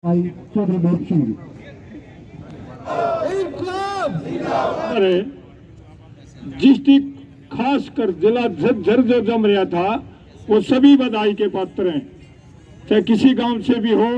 चौधरी भूप Singh ji. District खासकर जिला झज्जर जो जम रहा था वो सभी बधाई के पात्र हैं, चाहे किसी गांव से भी हो।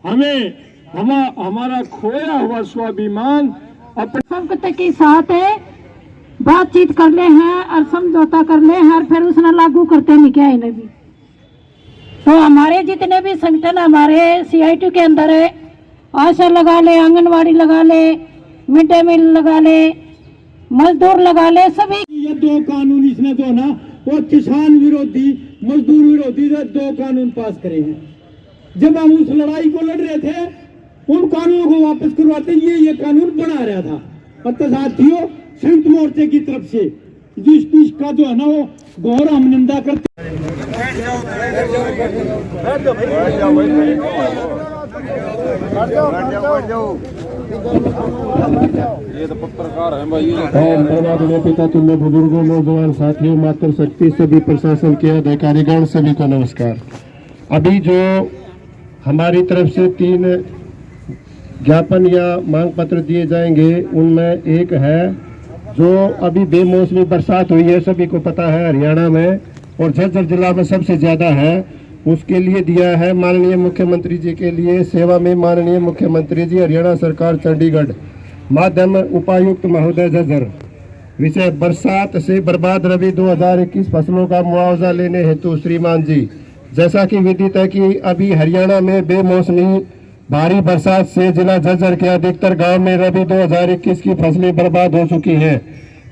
हमें हमारा खोया हुआ स्वाभिमान अपने संकट के साथ बातचीत कर ले हैं और समझौता कर ले हैं और फिर उसने लागू करते नहीं क्या इन्हें भी। तो हमारे जितने भी संगठन हमारे CIT के अंदर है, आशा लगा ले, आंगनवाड़ी लगा ले, मिड डे मील लगा ले, मजदूर लगा ले, सभी ये दो कानून इसने जो ना वो किसान विरोधी मजदूर विरोधी दो कानून पास करे हैं। जब हम उस लड़ाई को लड़ रहे थे उन कानूनों को वापस करवाते ये कानून बना रहा था। और साथियों संयुक्त मोर्चे की तरफ से जिस चीज का जो है ना वो घोर हम निंदा करते। ये तो पत्रकार है भाई। पिता तुल्य बुजुर्गों, नौजवान साथियों, मातृशक्ति, सभी प्रशासन के अधिकारीगण, सभी को नमस्कार। अभी जो हमारी तरफ से 3 ज्ञापन या मांग पत्र दिए जाएंगे उनमें एक है जो अभी बेमौसमी बरसात हुई है, सभी को पता है हरियाणा में और झज्जर जिला में सबसे ज्यादा है। उसके लिए दिया है माननीय मुख्यमंत्री जी के लिए, सेवा में माननीय मुख्यमंत्री जी हरियाणा सरकार चंडीगढ़, माध्यम उपायुक्त महोदय झज्जर। विषय बरसात से बर्बाद रबी 2021 फसलों का मुआवजा लेने हेतु श्रीमान जी। जैसा कि विदित है कि अभी हरियाणा में बेमौसमी भारी बरसात से जिला झज्जर के अधिकतर गांव में रबी 2021 की फसलें बर्बाद हो चुकी हैं।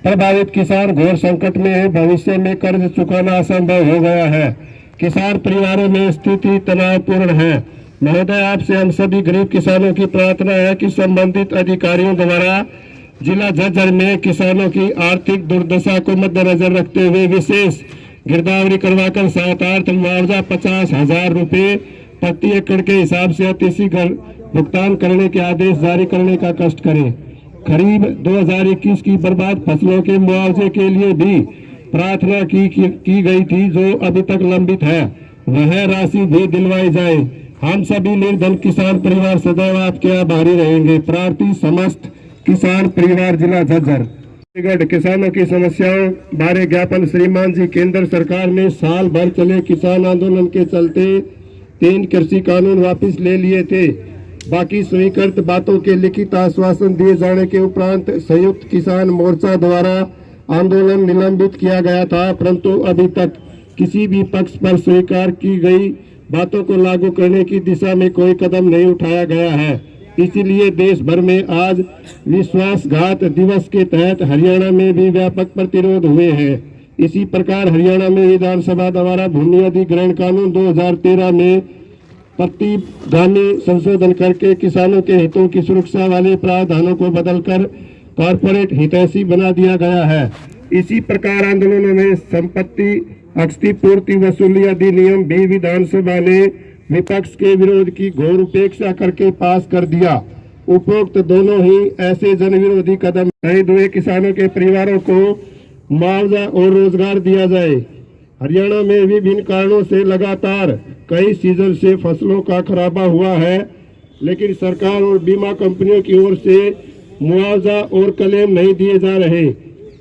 प्रभावित किसान घोर संकट में है, भविष्य में कर्ज चुकाना असंभव हो गया है। किसान परिवारों में स्थिति तनावपूर्ण है। महोदय, आपसे हम सभी गरीब किसानों की प्रार्थना है कि संबंधित अधिकारियों द्वारा जिला झज्जर में किसानों की आर्थिक दुर्दशा को मद्देनजर रखते हुए विशेष गिरदावरी करवाकर सहायतार्थ मुआवजा 50,000 रुपये प्रति एकड़ के हिसाब से अतिशीघ्र भुगतान करने के आदेश जारी करने का कष्ट करें। खरीफ 2021 की बर्बाद फसलों के मुआवजे के लिए भी प्रार्थना की गई थी जो अभी तक लंबित है, वह राशि भी दिलवाई जाए। हम सभी निर्धन किसान परिवार सदैव आपके आभारी रहेंगे। प्रार्थी समस्त किसान परिवार जिला झज्जर। किसानों की समस्याओं बारे ज्ञापन श्रीमान जी। केंद्र सरकार ने साल भर चले किसान आंदोलन के चलते 3 कृषि कानून वापस ले लिए थे। बाकी स्वीकृत बातों के लिखित आश्वासन दिए जाने के उपरांत संयुक्त किसान मोर्चा द्वारा आंदोलन निलंबित किया गया था, परंतु अभी तक किसी भी पक्ष पर स्वीकार की गई बातों को लागू करने की दिशा में कोई कदम नहीं उठाया गया है। इसीलिए देश भर में आज विश्वासघात दिवस के तहत हरियाणा में भी व्यापक प्रतिरोध हुए हैं। इसी प्रकार हरियाणा में विधानसभा द्वारा भूमि अधिग्रहण कानून 2013 में प्रतिगामी संशोधन करके किसानों के हितों की सुरक्षा वाले प्रावधानों को बदलकर कॉर्पोरेट हितैषी बना दिया गया है। इसी प्रकार आंदोलनों में संपत्ति क्षतिपूर्ति वसूली अधिनियम भी विधानसभा ने विपक्ष के विरोध की घोर उपेक्षा करके पास कर दिया। उपरोक्त दोनों ही ऐसे जन विरोधी कदम शहीद हुए किसानों के परिवारों को मुआवजा और रोजगार दिया जाए। हरियाणा में विभिन्न कारणों से लगातार कई सीजन से फसलों का खराबा हुआ है, लेकिन सरकार और बीमा कंपनियों की ओर से मुआवजा और क्लेम नहीं दिए जा रहे।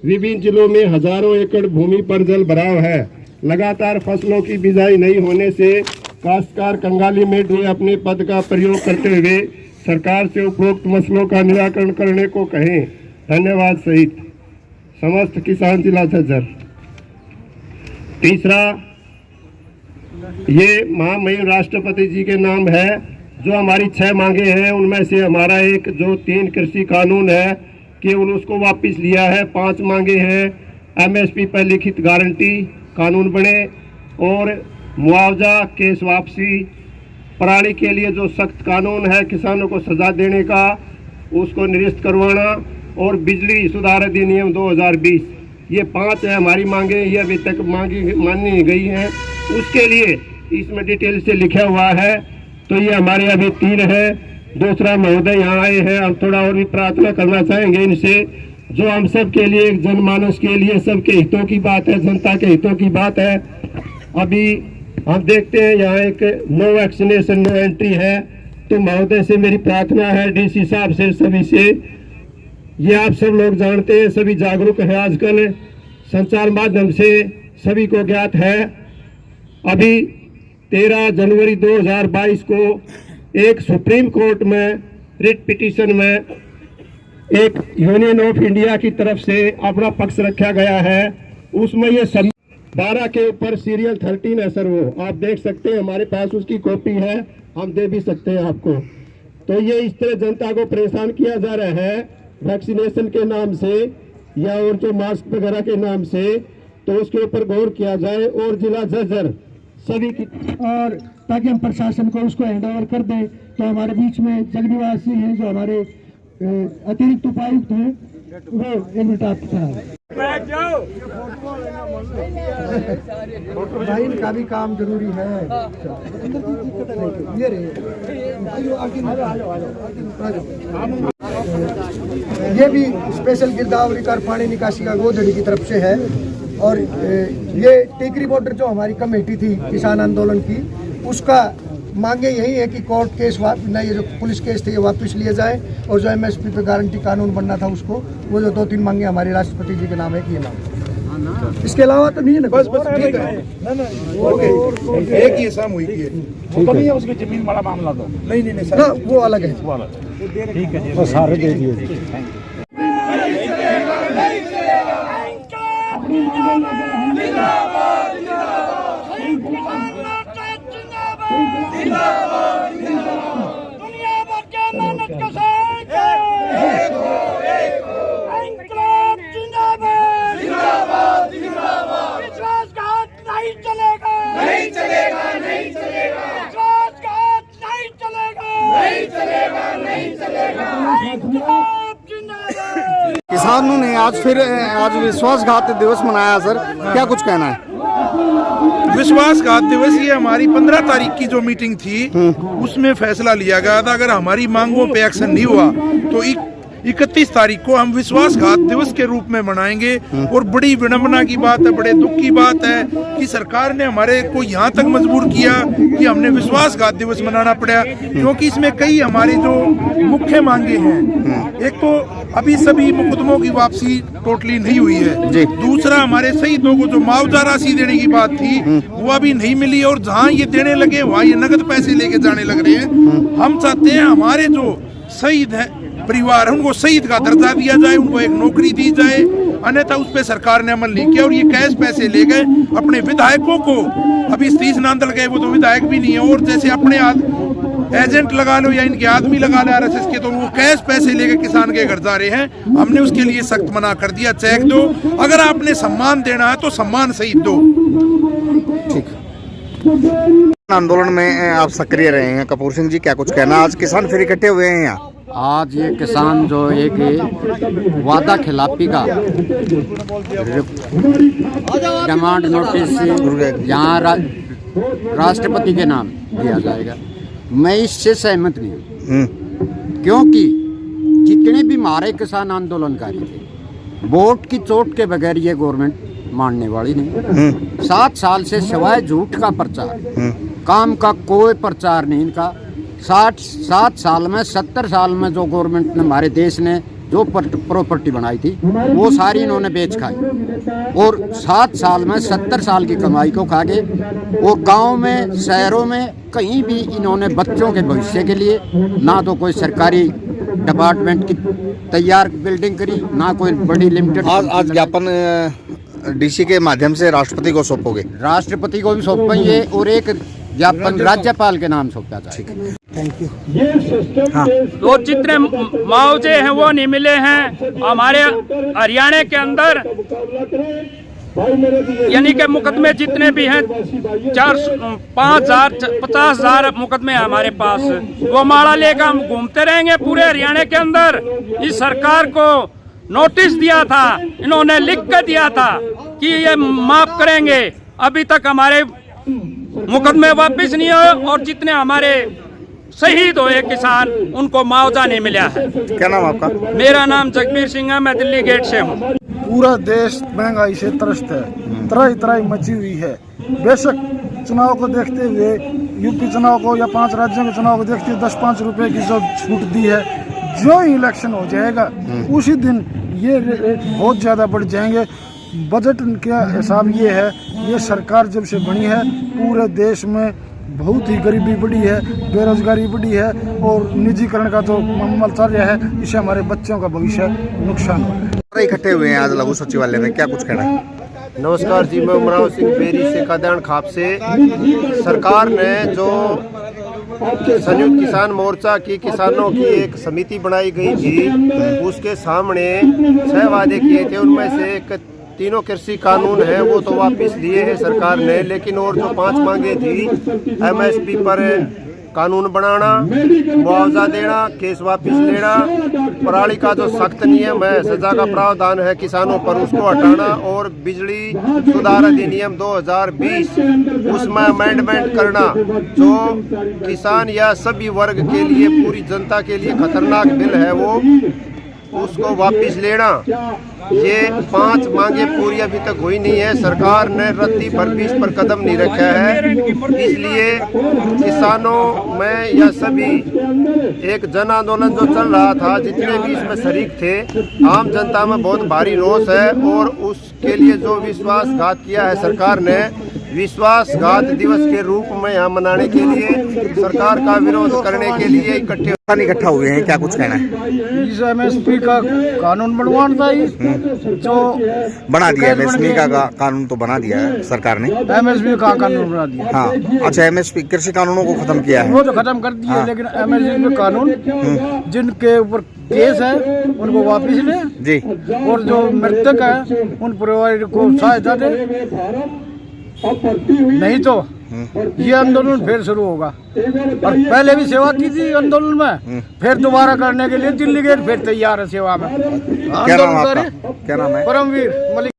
विभिन्न जिलों में हजारों एकड़ भूमि पर जल भराव है। लगातार फसलों की बिजाई नहीं होने से काश्तकार कंगाली में डूबे अपने पद का प्रयोग करते हुए सरकार से उपरोक्त मसलों का निराकरण करने को कहें। धन्यवाद सहित समस्त किसान जिला झज्जर। तीसरा, ये महामहिम राष्ट्रपति जी के नाम है। जो हमारी 6 मांगे हैं उनमें से हमारा एक जो 3 कृषि कानून है केवल उसको वापस लिया है। 5 मांगे हैं MSP पर लिखित गारंटी कानून बने और मुआवजा केस वापसी, पराली के लिए जो सख्त कानून है किसानों को सजा देने का उसको निरस्त करवाना और बिजली सुधार अधिनियम 2020। ये 5 है हमारी मांगे, ये अभी तक मानी गई हैं। उसके लिए इसमें डिटेल से लिखा हुआ है, तो ये हमारे अभी 3 है। दूसरा, महोदय यहाँ आए हैं, हम थोड़ा और भी प्रार्थना करना चाहेंगे इनसे, जो हम सब के लिए, जनमानस के लिए, सबके हितों की बात है, जनता के हितों की बात है। अभी हम देखते हैं यहाँ एक नो वैक्सीनेशन नो एंट्री है, तो महोदय से मेरी प्रार्थना है, डीसी साहब से, सभी से, ये आप सब लोग जानते हैं, सभी जागरूक हैं, आजकल संचार माध्यम से सभी को ज्ञात है। अभी 13 जनवरी 2022 को एक सुप्रीम कोर्ट में रिट पिटीशन में एक यूनियन ऑफ इंडिया की तरफ से अपना पक्ष रखा गया है। उसमें ये 12 के ऊपर सीरियल 13 है सर, वो आप देख सकते हैं, हमारे पास उसकी कॉपी है, हम दे भी सकते हैं आपको। तो ये इस तरह जनता को परेशान किया जा रहा है वैक्सीनेशन के नाम से या और जो मास्क वगैरह के नाम से, तो उसके ऊपर गौर किया जाए और जिला जजर सभी की, और ताकि हम प्रशासन को उसको हैंड ओवर कर दें। तो हमारे बीच में जगनिवासी हैं जो हमारे अतिरिक्त उपायुक्त हैं, वो एक मिनट आपकी तरह भाई, इनका भी काम जरूरी है। ये भी स्पेशल गिरदावरी कार पानी निकासी का गोधड़ी की तरफ से है। और ये टेकरी बॉर्डर जो हमारी कमेटी थी किसान आंदोलन की, उसका मांगे यही है कि कोर्ट केस ये जो पुलिस केस थे ये वापस लिए जाए, और जो MSP पे गारंटी कानून बनना था उसको, वो जो 2-3 मांगे हमारे राष्ट्रपति जी के नाम है कि ये मांग, इसके अलावा तो नहीं है ना। बस ठीक है, ओके, एक ही सामूहिक है, वो तो नहीं है उसकी जमीन वाला मामला, तो नहीं सर, वो अलग है, वो अलग, ठीक है जी, सारे दे दिए। दुनिया भर के मेहनत कसाई इंकलाब जिंदाबाद, जिंदाबाद, जिंदाबाद। विश्वासघात नहीं चलेगा, नहीं चलेगा, नहीं चलेगा। विश्वासघात नहीं चलेगा, नहीं चलेगा, नहीं चलेगा। इंकलाब जिंदाबाद। किसानों ने आज विश्वासघात दिवस मनाया सर, क्या कुछ कहना है? विश्वासघात दिवस ये हमारी 15 तारीख की जो मीटिंग थी उसमें फैसला लिया गया था, अगर हमारी मांगों पे एक्शन नहीं हुआ तो 31 तारीख को हम विश्वासघात दिवस के रूप में मनाएंगे। और बड़ी विडंबना की बात है, बड़े दुख की बात है कि सरकार ने हमारे को यहाँ तक मजबूर किया कि हमने विश्वासघात दिवस मनाना पड़ा, क्योंकि इसमें कई हमारी जो मुख्य मांगे हैं। एक तो अभी सभी मुकदमों की वापसी टोटली नहीं हुई है, दूसरा हमारे शहीदों को जो मुआवजा राशि देने की बात थी वो अभी नहीं मिली, और जहाँ ये देने लगे वहाँ ये नगद पैसे लेके जाने लग रहे हैं। हम चाहते हैं हमारे जो शहीद हैं परिवार, उनको शहीद का दर्जा दिया जाए, उनको एक नौकरी दी जाए, अन्यथा उस पर सरकार ने अमल नहीं किया और ये कैश पैसे ले गए अपने विधायकों को। अभी सतीश नांदल गए, वो तो विधायक भी नहीं है, और जैसे अपने एजेंट लगा लो या इनके आदमी लगा लो RSS के, तो वो कैश पैसे लेकर किसान के घर जा रहे हैं। हमने उसके लिए सख्त मना कर दिया, चेक दो, अगर आपने सम्मान देना है तो सम्मान सहित दो। ठीक। आंदोलन में आप सक्रिय रहे हैं, कपूर सिंह जी क्या कुछ कहना? आज किसान फिर इकट्ठे हुए हैं यहाँ। आज ये किसान जो एक वादा खिलाफी का डिमांड नोटिस यहाँ राष्ट्रपति के नाम दिया जाएगा, मैं इससे सहमत नहीं हूँ, क्योंकि जितने भी हमारे किसान आंदोलनकारी थे, वोट की चोट के बगैर ये गवर्नमेंट मानने वाली नहीं। 7 साल से सिवाय झूठ का प्रचार, काम का कोई प्रचार नहीं इनका। 7 साल में 70 साल में जो गवर्नमेंट ने हमारे देश ने जो प्रॉपर्टी बनाई थी वो सारी इन्होंने बेच खाई, और 7 साल में 70 साल की कमाई को खा गए। और गांव में शहरों में कहीं भी इन्होंने बच्चों के भविष्य के लिए ना तो कोई सरकारी डिपार्टमेंट की तैयार बिल्डिंग करी, ना कोई बड़ी लिमिटेड। आज ज्ञापन DC के माध्यम से राष्ट्रपति को सौंपोगे? राष्ट्रपति को भी सौंपेंगे और एक ज्ञापन राज्यपाल के नाम सौंपा जाएगा। Thank you. तो जितने मुआवजे हैं वो नहीं मिले हैं हमारे हरियाणा के अंदर, यानी कि मुकदमे जितने भी हैं 5,000 50,000 मुकदमे हमारे पास, वो माड़ा लेकर हम घूमते रहेंगे पूरे हरियाणा के अंदर। इस सरकार को नोटिस दिया था, इन्होंने लिख कर दिया था कि ये माफ करेंगे, अभी तक हमारे मुकदमे वापस नहीं हुए, और जितने हमारे शहीद हुए किसान उनको मुआवजा नहीं मिला है। क्या नाम आपका? मेरा नाम जगबीर सिंह है, मैं दिल्ली गेट से हूँ। पूरा देश महंगाई से त्रस्त है, त्राही त्राही मची हुई है। बेशक चुनाव को देखते हुए यूपी चुनाव को या 5 राज्यों के चुनाव को देखते हुए 10-5 रुपए की जो छूट दी है, जो इलेक्शन हो जाएगा उसी दिन ये रेट बहुत ज़्यादा बढ़ जाएंगे। बजट का हिसाब ये है, ये सरकार जब से बनी है पूरे देश में बहुत ही गरीबी बढ़ी है, बेरोजगारी बढ़ी है और निजीकरण का जो मामला चल रहा है, इससे हमारे बच्चों का भविष्य नुकसान हो रहा है। इकट्ठे हुए हैं आज लघु सचिवालय में, क्या कुछ कहना है? नमस्कार जी, मैं उमराव सिंह बेरी से कल्याण खाप से। सरकार ने जो संयुक्त किसान मोर्चा की किसानों की एक समिति बनाई गई थी, उसके सामने 6 वादे किए थे, उनमें से एक 3 कृषि कानून है वो तो वापस लिए हैं सरकार ने, लेकिन और जो 5 मांगे थी, MSP पर कानून बनाना, मुआवजा देना, केस वापस लेना, पराली का जो सख्त नियम है, सजा का प्रावधान है किसानों पर, उसको हटाना और बिजली सुधार अधिनियम 2020 उसमें अमेंडमेंट करना, जो किसान या सभी वर्ग के लिए, पूरी जनता के लिए खतरनाक बिल है वो, उसको वापस लेना। ये 5 मांगे पूरी अभी तक हुई नहीं है, सरकार ने रत्ती भर भी इस पर कदम नहीं रखा है। इसलिए किसानों में या सभी एक जन आंदोलन जो चल रहा था, जितने भी इसमें शरीक थे, आम जनता में बहुत भारी रोष है और उसके लिए जो विश्वासघात किया है सरकार ने, विश्वासघात दिवस के रूप में यहाँ मनाने के लिए, सरकार का विरोध करने के लिए इकट्ठा हुए हैं, क्या कुछ कहना है? इस MSP का कानून बनवाना चाहिए, जो बना दिया MSP का कानून तो बना दिया है सरकार ने। MSP का कानून बना दिया। हाँ, अच्छा, MSP कृषि कानूनों को खत्म किया है, वो तो खत्म कर दिया। हाँ। लेकिन MSP कानून जिनके ऊपर केस है उनको वापस ले जी, और जो मृतक है उन परिवार को सहायता दे, नहीं तो ये आंदोलन फिर शुरू होगा। और पहले भी सेवा की थी आंदोलन में, फिर दोबारा करने के लिए दिल्ली गेट फिर तैयार है सेवा में। क्या नाम है आपका? क्या नाम है? परमवीर मलिक।